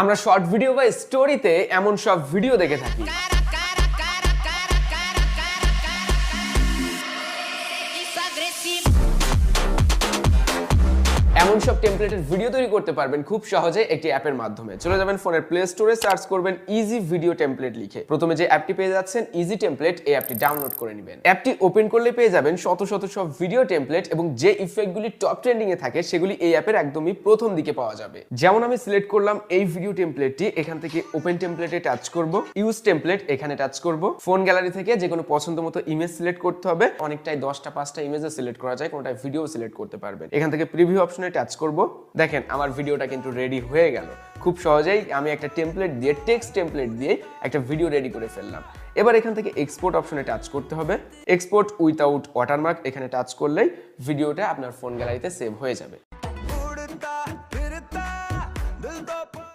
আমরা short video বা স্টোরিতে এমন সব ভিডিও দেখে থাকি এমন সব টেমপ্লেটের ভিডিও তৈরি করতে পারবেন খুব সহজে একটি অ্যাপের মাধ্যমে। চলে যাবেন ফোনের প্লে স্টোরে, সার্চ করবেন ইজি ভিডিও টেমপ্লেট লিখে। প্রথমে যে অ্যাপটি পেয়ে যাচ্ছেন ইজি টেমপ্লেট, এই অ্যাপটি ডাউনলোড করে নেবেন। অ্যাপটি ওপেন করলে পেয়ে যাবেন শত শত সব ভিডিও টেমপ্লেট এবং যে ইফেক্টগুলি টপ ট্রেন্ডিং এ থাকে সেগুলি এই অ্যাপের একদমই প্রথম দিকে পাওয়া যাবে। যেমন আমি সিলেক্ট করলাম এই ভিডিও টেমপ্লেটটি, এখান থেকে ওপেন টেমপ্লেটে টাচ করব, ইউজ টেমপ্লেট এখানে টাচ করব। ফোন গ্যালারি থেকে যে কোনো পছন্দ মতো ইমেজ সিলেক্ট করতে হবে। অনেকটাই 10টা 5টা ইমেজে সিলেক্ট করা যায়, কোনটা ভিডিও সিলেক্ট করতে পারবেন। এখান থেকে প্রিভিউ অপশনে টাচ করব। দেখেন আমার ভিডিওটা কিন্তু রেডি হয়ে গেল। খুব সহজেই আমি একটা টেমপ্লেট দিয়ে, টেক্সট টেমপ্লেট দিয়ে একটা ভিডিও রেডি করে ফেললাম। এবার এখান থেকে এক্সপোর্ট অপশনে টাচ করতে হবে। এক্সপোর্ট উইথাউট ওয়াটারমার্ক এখানে টাচ করলেই ভিডিওটা আপনার ফোন গ্যালারিতে সেভ হয়ে যাবে।